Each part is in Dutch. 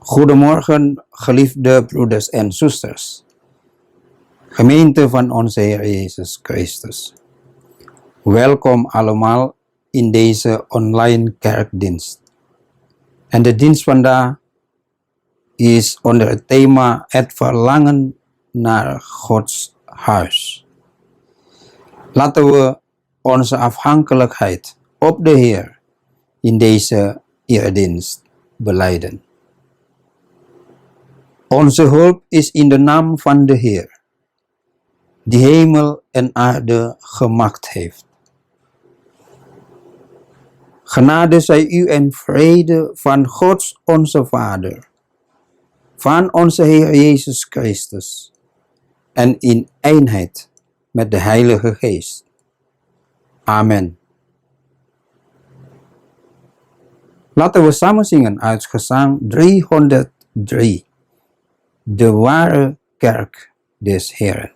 Goedemorgen, geliefde broeders en zusters. Gemeente van onze Heer Jezus Christus. Welkom allemaal in deze online kerkdienst. En de dienst vandaag is onder het thema het verlangen naar Gods huis. Laten we onze afhankelijkheid op de Heer in deze eredienst belijden. Onze hulp is in de naam van de Heer, die hemel en aarde gemaakt heeft. Genade zij u en vrede van God onze Vader, van onze Heer Jezus Christus en in eenheid met de Heilige Geest. Amen. Laten we samen zingen uit gezang 303. De ware kerk des Heeren.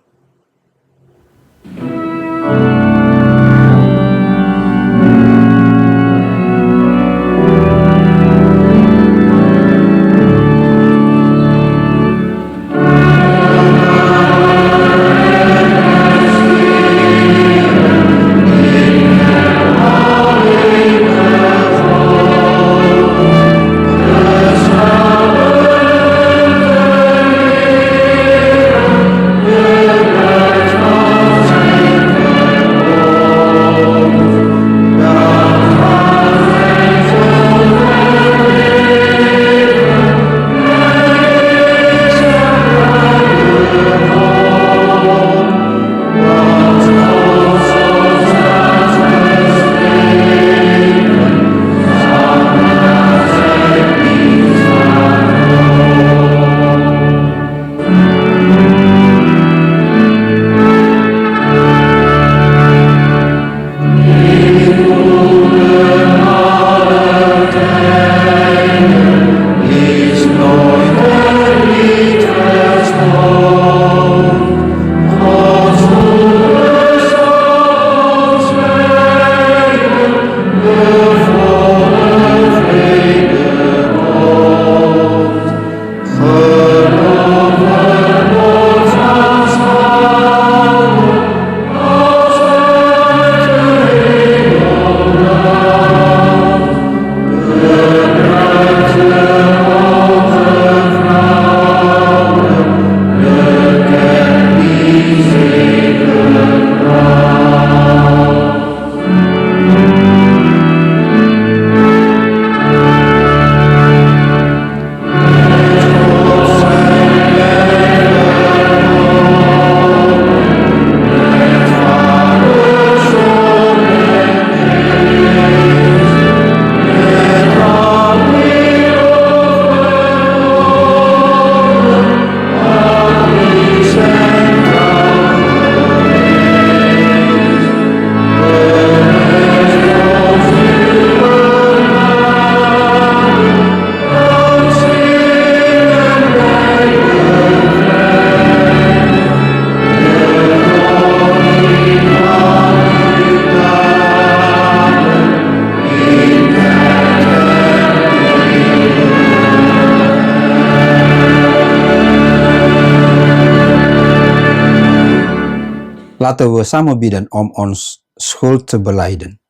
Laten we samen bidden om ons schuld te belijden.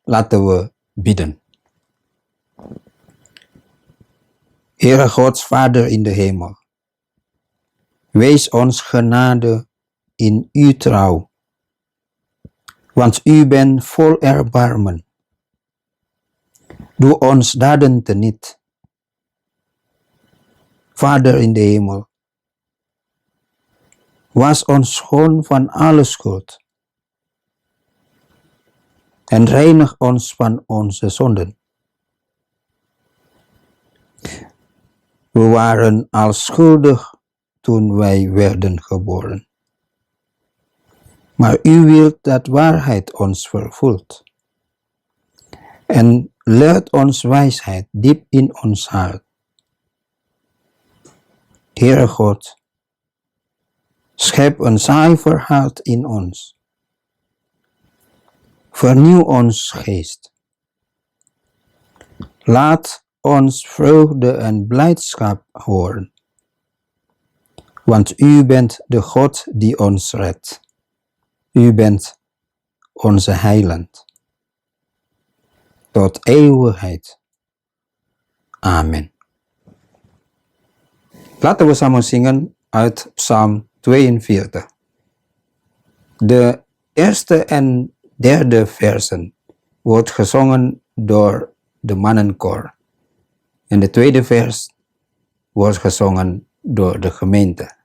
Laten we bidden. Heere Gods Vader in de hemel, wees ons genade in uw trouw, want u bent vol erbarmen. Doe ons daden teniet. Vader in de hemel, was ons schoon van alle schuld en reinig ons van onze zonden. We waren al schuldig toen wij werden geboren, maar u wilt dat waarheid ons vervult en leert ons wijsheid diep in ons hart. Heere God, schep een zuiver hart in ons. Vernieuw ons geest. Laat ons vreugde en blijdschap horen. Want u bent de God die ons redt. U bent onze heiland. Tot eeuwigheid. Amen. Laten we samen zingen uit Psalm 42. De eerste en derde versen wordt gezongen door de mannenkoor. En de tweede vers wordt gezongen door de gemeente.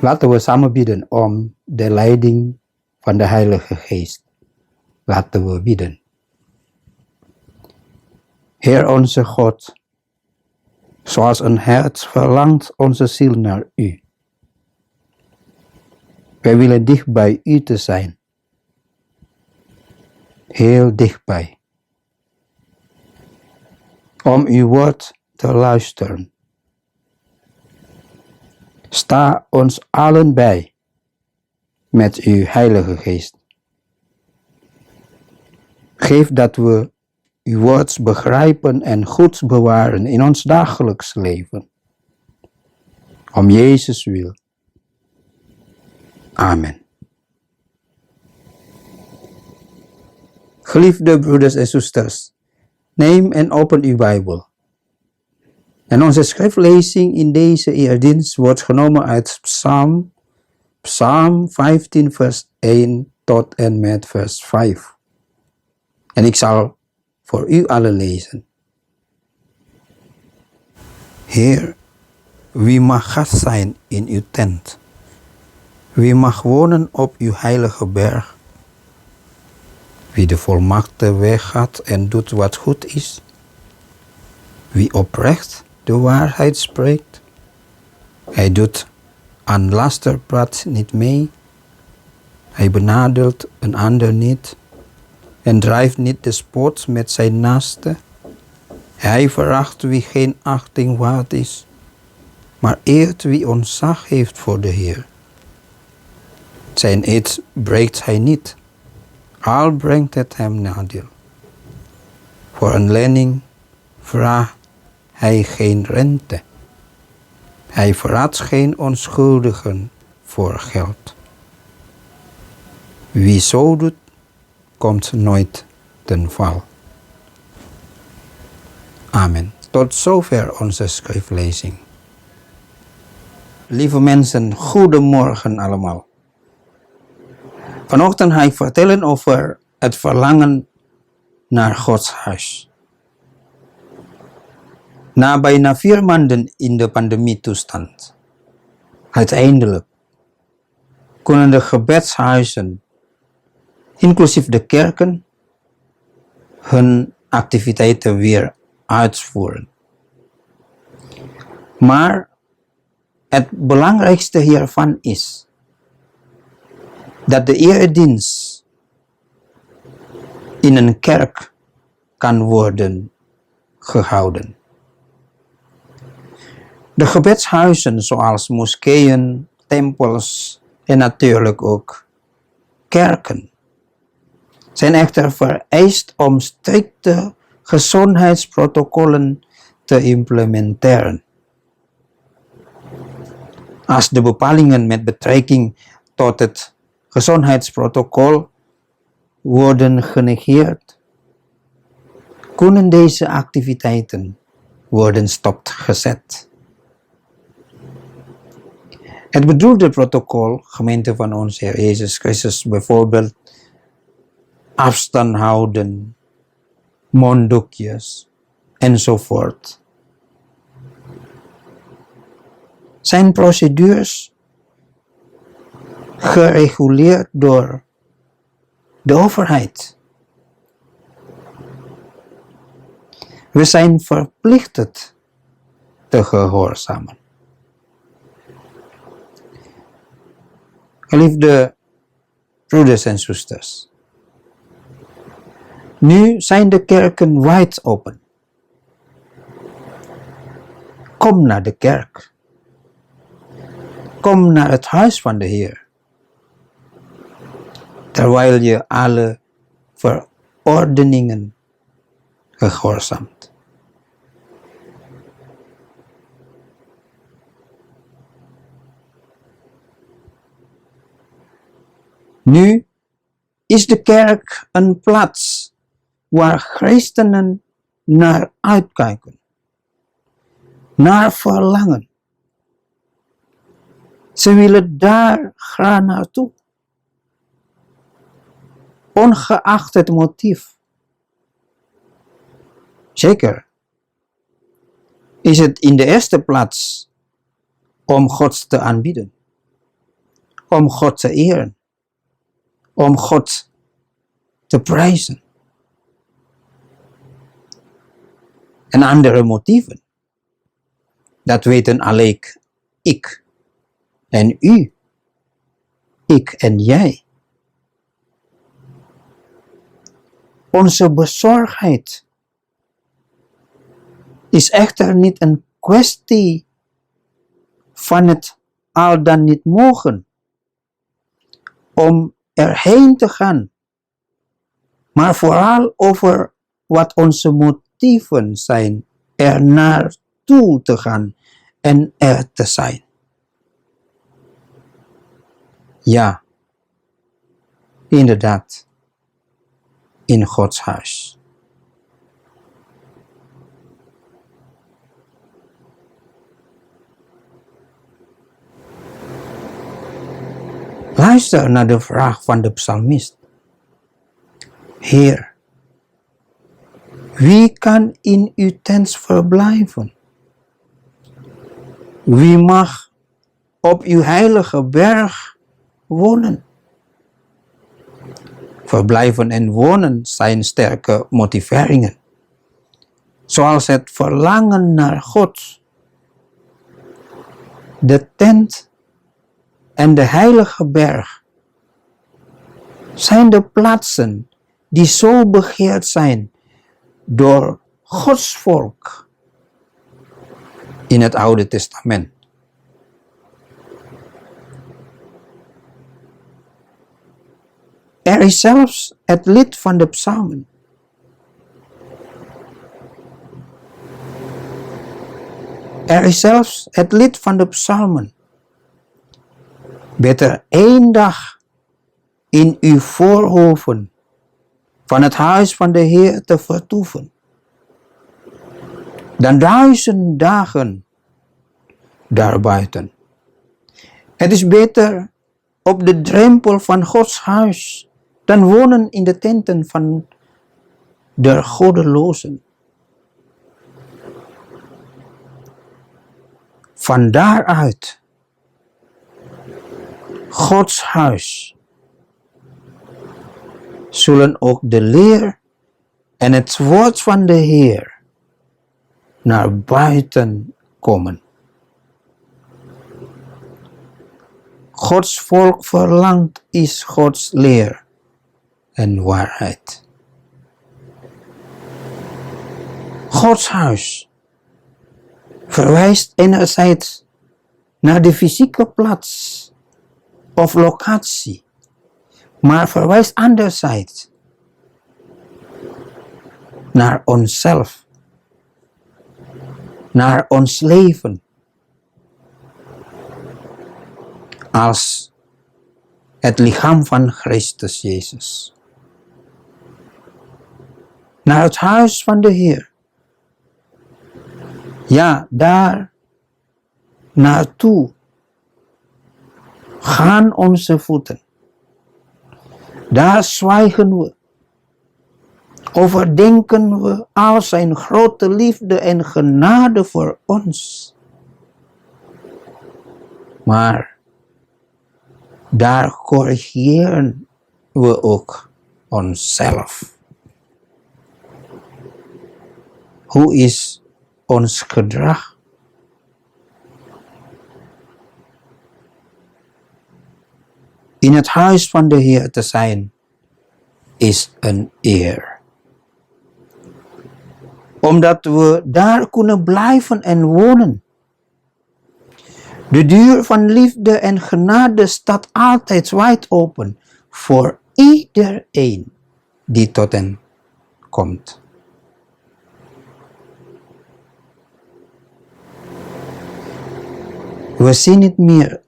Laten we samen bidden om de leiding van de Heilige Geest. Laten we bidden. Heer onze God, zoals een hert verlangt onze ziel naar U. Wij willen dicht bij U te zijn. Heel dichtbij. Om Uw woord te luisteren. Sta ons allen bij met Uw Heilige Geest. Geef dat we Uw woord begrijpen en goed bewaren in ons dagelijks leven. Om Jezus wil. Amen. Geliefde broeders en zusters, neem en open uw Bijbel. En onze schriftlezing in deze eerdienst wordt genomen uit Psalm 15 vers 1 tot en met vers 5. En ik zal voor u allen lezen. Heer, wie mag gast zijn in uw tent? Wie mag wonen op uw heilige berg? Wie de volmaakte weg gaat en doet wat goed is? Wie oprecht de waarheid spreekt? Hij doet aan lasterpraat niet mee. Hij benadeelt een ander niet en drijft niet de spot met zijn naaste. Hij veracht wie geen achting waard is, maar eert wie ontzag heeft voor de Heer. Zijn eed breekt hij niet, al brengt het hem nadeel. Voor een lening vraagt hij geen rente. Hij verraadt geen onschuldigen voor geld. Wie zo doet, komt nooit ten val. Amen. Tot zover onze schriftlezing. Lieve mensen, goedemorgen allemaal. Vanochtend ga ik vertellen over het verlangen naar Gods huis. Na bijna 4 maanden in de pandemietoestand, uiteindelijk kunnen de gebedshuizen, inclusief de kerken, hun activiteiten weer uitvoeren. Maar het belangrijkste hiervan is dat de eredienst in een kerk kan worden gehouden. De gebedshuizen zoals moskeeën, tempels en natuurlijk ook kerken zijn echter vereist om strikte gezondheidsprotocollen te implementeren. Als de bepalingen met betrekking tot het gezondheidsprotocol worden genegeerd, kunnen deze activiteiten worden stopgezet. Het bedoelde protocol, gemeente van onze Heer Jezus Christus, bijvoorbeeld afstand houden, monddoekjes enzovoort, zijn procedures gereguleerd door de overheid. We zijn verplicht te gehoorzamen. Geliefde broeders en zusters, nu zijn de kerken wijd open. Kom naar de kerk. Kom naar het huis van de Heer. Terwijl je alle verordeningen gehoorzaamt. Nu is de kerk een plaats waar christenen naar uitkijken, naar verlangen. Ze willen daar graag naartoe, ongeacht het motief. Zeker is het in de eerste plaats om God te aanbidden. om God te eren, om God te prijzen. En andere motieven, dat weten alleen ik en u, ik en jij. Onze bezorgdheid is echter niet een kwestie van het al dan niet mogen om erheen te gaan, maar vooral over wat onze motieven zijn er naartoe te gaan en er te zijn. Ja, inderdaad, in Gods huis. Luister naar de vraag van de psalmist. Heer, wie kan in uw tent verblijven? Wie mag op uw heilige berg wonen? Verblijven en wonen zijn sterke motiveringen. Zoals het verlangen naar God. De tent en de heilige berg zijn de plaatsen die zo begeerd zijn door Gods volk in het Oude Testament. Er is zelfs het lied van de psalmen. Er is zelfs het lied van de psalmen. Beter 1 dag in uw voorhoven van het huis van de Heer te vertoeven, dan 1000 dagen daarbuiten. Het is beter op de drempel van Gods huis dan wonen in de tenten van de goddelozen. Van daaruit, Gods huis, zullen ook de leer en het woord van de Heer naar buiten komen. Gods volk verlangt is Gods leer en waarheid. Gods huis verwijst enerzijds naar de fysieke plaats of locatie, maar verwijst anderzijds naar onszelf, naar ons leven, als het lichaam van Kristus Yesus. Naar het huis van de Heer. Ja, daar naartoe gaan onze voeten. Daar zwijgen we. Overdenken we al zijn grote liefde en genade voor ons. Maar daar corrigeren we ook onszelf. Hoe is ons gedrag? In het huis van de Heer te zijn is een eer. Omdat we daar kunnen blijven en wonen. De deur van liefde en genade staat altijd wijd open voor iedereen die tot hen komt. We zien niet meer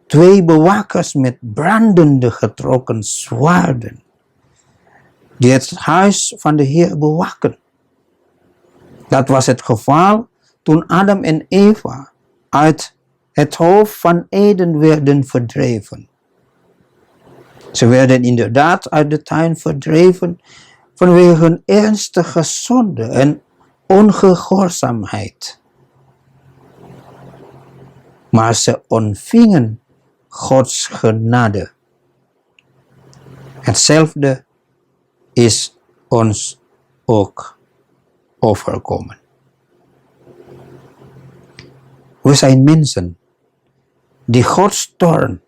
2 bewakers met brandende getrokken zwaarden, die het huis van de Heer bewaken. Dat was het geval toen Adam en Eva uit het hof van Eden werden verdreven. Ze werden inderdaad uit de tuin verdreven vanwege hun ernstige zonde en ongehoorzaamheid. Maar ze ontvingen Gods genade. Hetzelfde is ons ook overkomen. We zijn mensen die Gods toorn,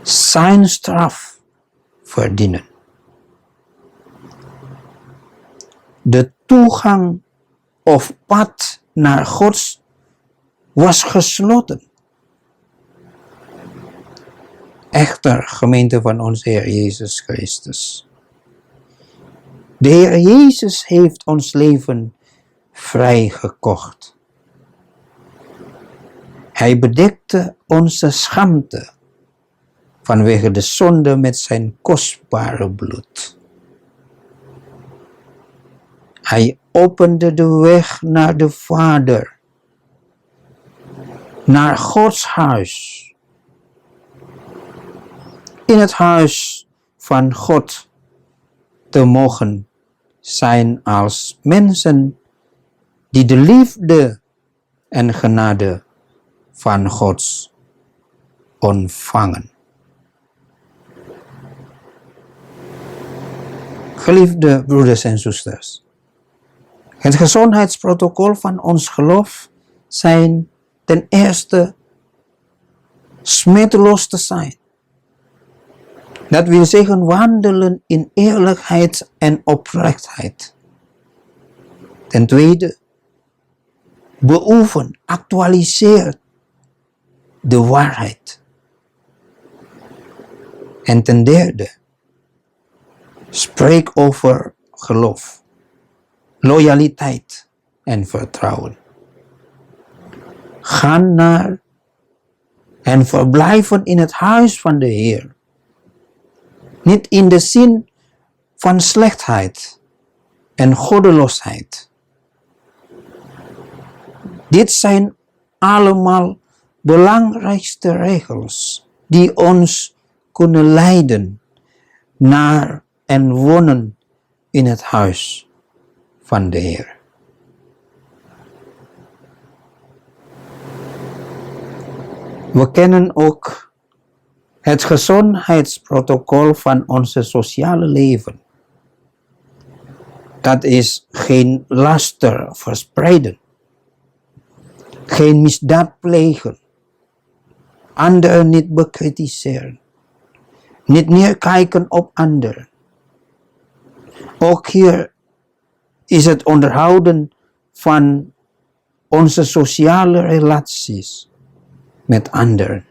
zijn straf verdienen. De toegang of pad naar God was gesloten. Echter, gemeente van onze Heer Jezus Christus. De Heer Jezus heeft ons leven vrijgekocht. Hij bedekte onze schaamte vanwege de zonde met zijn kostbare bloed. Hij opende de weg naar de Vader, naar Gods huis. In het huis van God te mogen zijn als mensen die de liefde en genade van God ontvangen. Geliefde broeders en zusters, het gezondheidsprotocol van ons geloof zijn ten eerste smetteloos te zijn. Dat wil zeggen wandelen in eerlijkheid en oprechtheid. Ten tweede, beoefen, actualiseer de waarheid. En ten derde, spreek over geloof, loyaliteit en vertrouwen. Ga naar en verblijven in het huis van de Heer. Niet in de zin van slechtheid en goddeloosheid. Dit zijn allemaal belangrijkste regels die ons kunnen leiden naar en wonen in het huis van de Heer. We kennen ook het gezondheidsprotocol van onze sociale leven. Dat is geen laster verspreiden, geen misdaad plegen, anderen niet bekritiseren, niet neerkijken op anderen. Ook hier is het onderhouden van onze sociale relaties met anderen.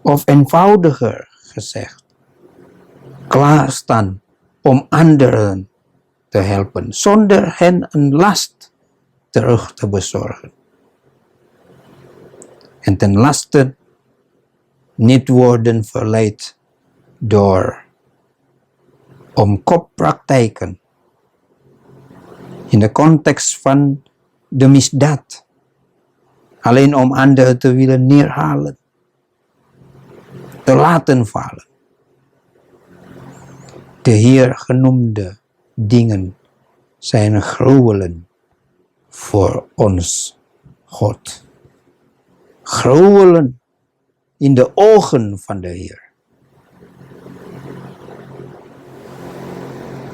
Of eenvoudiger gezegd, klaarstaan om anderen te helpen, zonder hen een last terug te bezorgen. En ten laste niet worden verleid door omkooppraktijken in de context van de misdaad, alleen om anderen te willen neerhalen, te laten vallen. De hier genoemde dingen zijn gruwelen voor ons God. Gruwelen in de ogen van de Heer.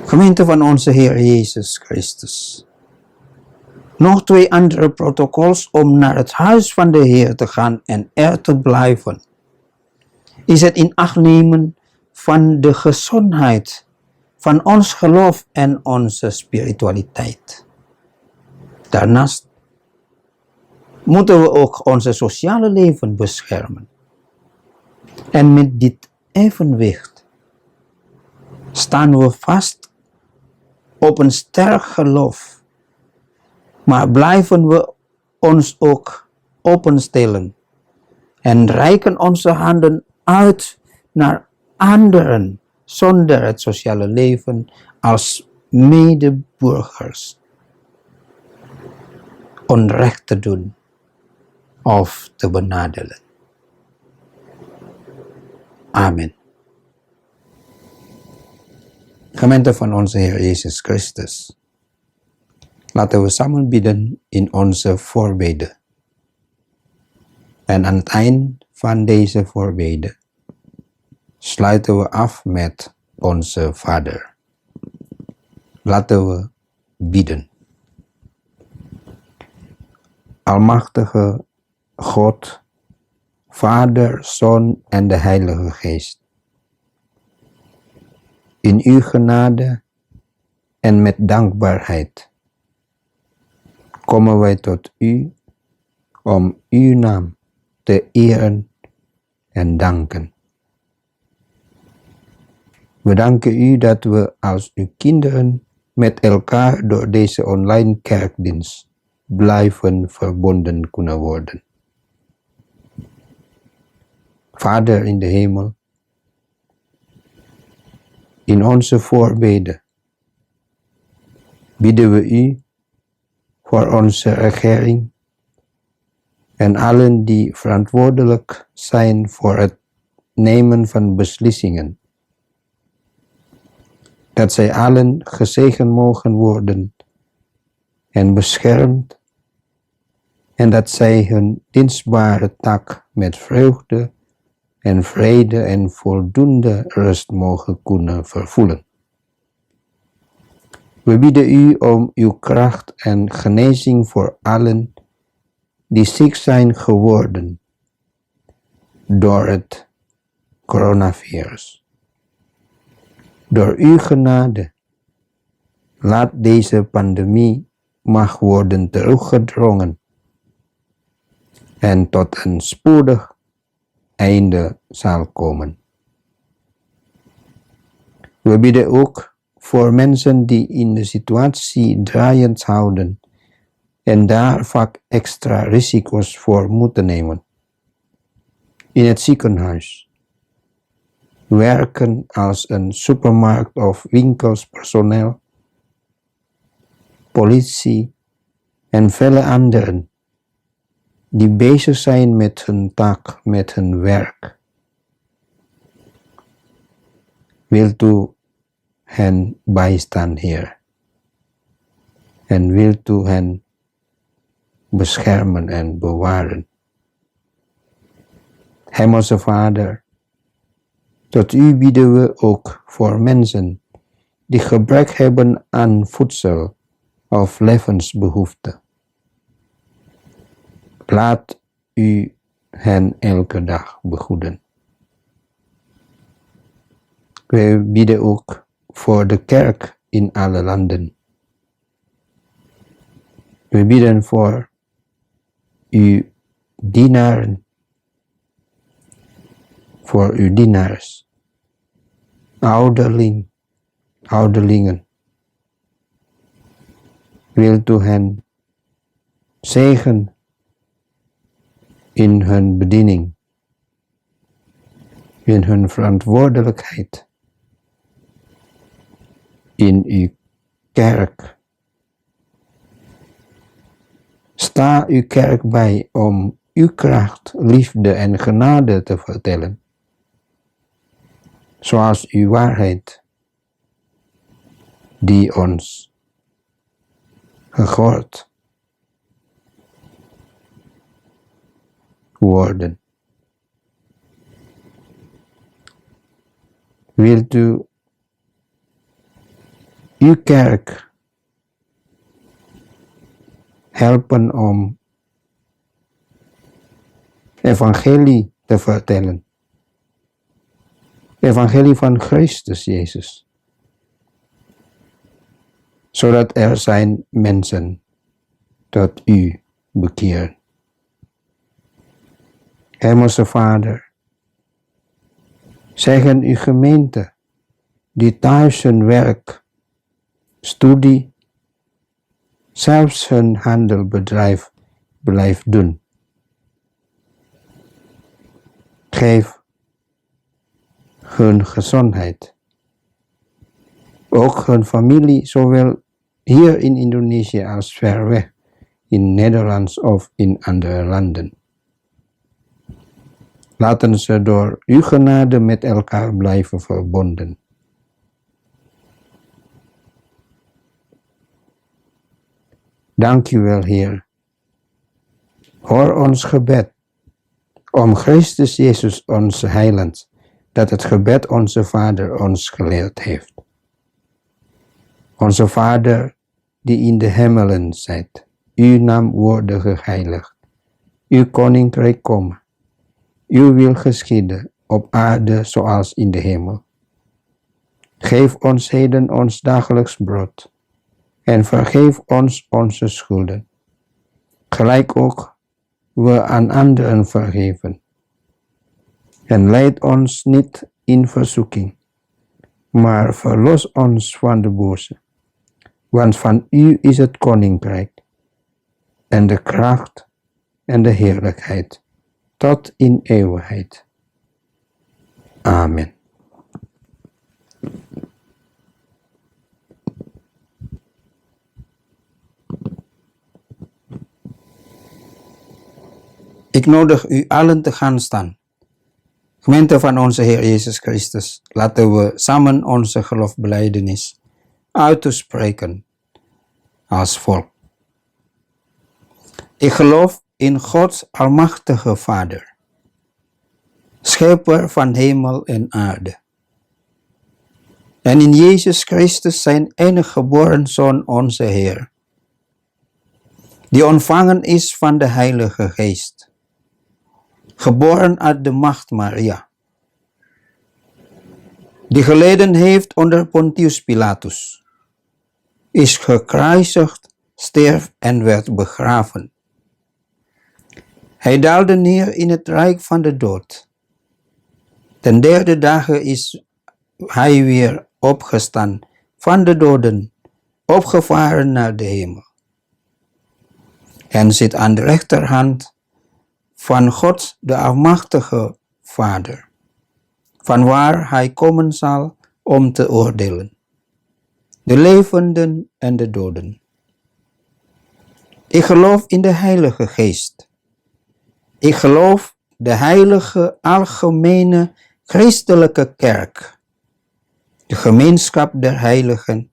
Gemeente van onze Heer Jezus Christus. Nog 2 andere protocols om naar het huis van de Heer te gaan en er te blijven. Is het in acht nemen van de gezondheid van ons geloof en onze spiritualiteit. Daarnaast moeten we ook onze sociale leven beschermen. En met dit evenwicht staan we vast op een sterk geloof, maar blijven we ons ook openstellen en reiken onze handen uit naar anderen zonder het sociale leven als medeburgers onrecht te doen of te benadelen. Amen. Gemeente van onze Heer Jezus Christus, laten we samen bidden in onze voorbeden. En aan het eind van deze voorbeden sluiten we af met onze Vader. Laten we bidden. Almachtige God, Vader, Zoon en de Heilige Geest. In uw genade en met dankbaarheid komen wij tot u om uw naam te eren en danken. We danken u dat we als uw kinderen met elkaar door deze online kerkdienst blijven verbonden kunnen worden. Vader in de hemel, in onze voorbeden bidden we u voor onze regering en allen die verantwoordelijk zijn voor het nemen van beslissingen. Dat zij allen gezegend mogen worden en beschermd en dat zij hun dienstbare taak met vreugde en vrede en voldoende rust mogen kunnen vervullen. We bidden u om uw kracht en genezing voor allen die ziek zijn geworden door het coronavirus. Door uw genade laat deze pandemie mag worden teruggedrongen en tot een spoedig einde zal komen. We bidden ook voor mensen die in de situatie draaiend houden en daar vaak extra risico's voor moeten nemen. In het ziekenhuis, werken als een supermarkt of winkelspersoneel, politie en vele anderen die bezig zijn met hun taak, met hun werk. Wilt u hen bijstaan, Heer? En wilt u hen beschermen en bewaren? Hemelse Vader, tot u bidden we ook voor mensen die gebrek hebben aan voedsel of levensbehoeften. Laat u hen elke dag begoeden. We bidden ook voor de kerk in alle landen. We bidden voor uw dienaren, voor uw dienaars, ouderlingen. Wilt u hen zegen in hun bediening, in hun verantwoordelijkheid, in uw kerk. Sta uw kerk bij om uw kracht, liefde en genade te vertellen, zoals uw waarheid, die ons gehoord worden. Wilt u uw kerk helpen om evangelie te vertellen? Evangelie van Kristus Yesus. Zodat er zijn mensen tot u bekeren. Hemelse Vader, zegen uw gemeente die thuis hun werk, studie, zelfs hun handelbedrijf blijft doen. Geef hun gezondheid. Ook hun familie, zowel hier in Indonesië als ver weg, in Nederland of in andere landen. Laten ze door uw genade met elkaar blijven verbonden. Dank u wel, Heer. Hoor ons gebed Om Kristus Yesus onze heiland, dat het gebed onze Vader ons geleerd heeft. Onze Vader, die in de hemelen zijt, uw naam worde geheiligd, uw koninkrijk komen, uw wil geschieden op aarde zoals in de hemel. Geef ons heden ons dagelijks brood en vergeef ons onze schulden, gelijk ook we aan anderen vergeven. En leid ons niet in verzoeking, maar verlos ons van de boze. Want van u is het koninkrijk, en de kracht en de heerlijkheid, tot in eeuwigheid. Amen. Ik nodig u allen te gaan staan. Gemeente van onze Heer Jezus Christus, laten we samen onze geloofbelijdenis uitspreken als volgt. Ik geloof in Gods almachtige Vader, schepper van hemel en aarde. En in Jezus Christus zijn enige geboren Zoon onze Heer, die ontvangen is van de Heilige Geest, geboren uit de maagd Maria, die geleden heeft onder Pontius Pilatus, is gekruisigd, stierf en werd begraven. Hij daalde neer in het rijk van de dood. Ten derde dagen is hij weer opgestaan van de doden, opgevaren naar de hemel. En zit aan de rechterhand van God de almachtige Vader, vanwaar hij komen zal om te oordelen, de levenden en de doden. Ik geloof in de Heilige Geest. Ik geloof de heilige algemene christelijke kerk, de gemeenschap der heiligen,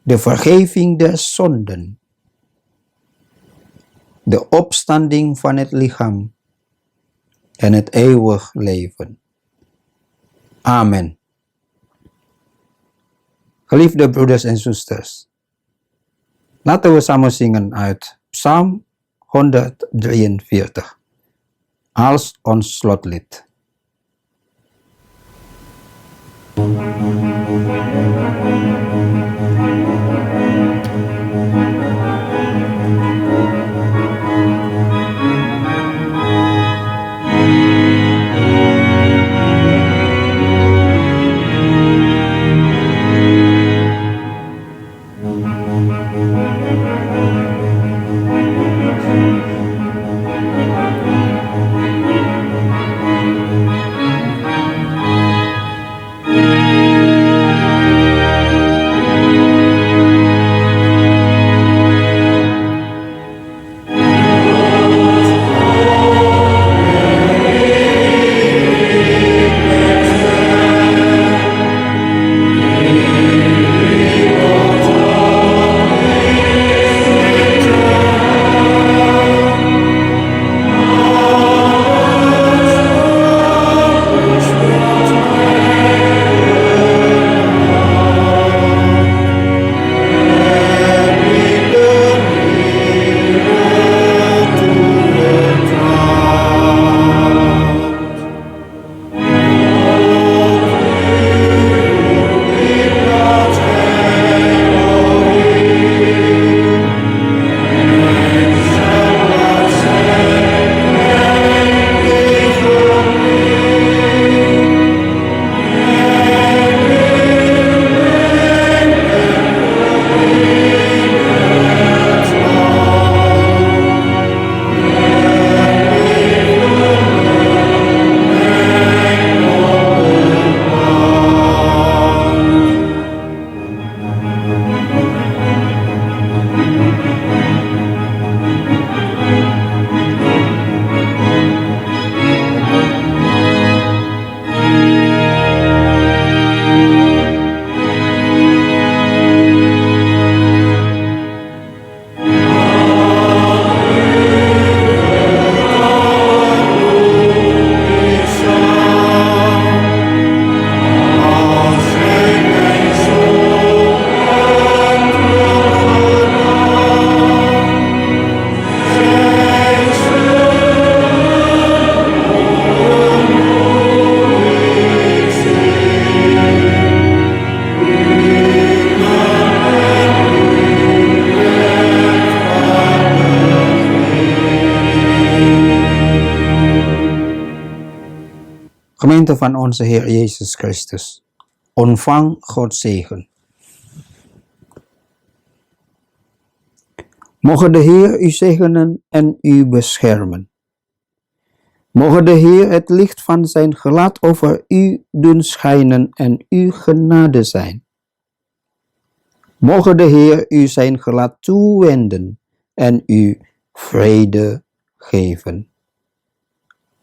de vergeving der zonden, de opstanding van het lichaam en het eeuwig leven. Amen. Geliefde broeders en zusters, laten we samen zingen uit Psalm 143 als ons slotlied. Gemeente van onze Heer Jezus Christus, ontvang Gods zegen. Moge de Heer u zegenen en u beschermen. Moge de Heer het licht van zijn gelaat over u doen schijnen en u genade zijn. Moge de Heer u zijn gelaat toewenden en u vrede geven.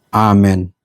Amen.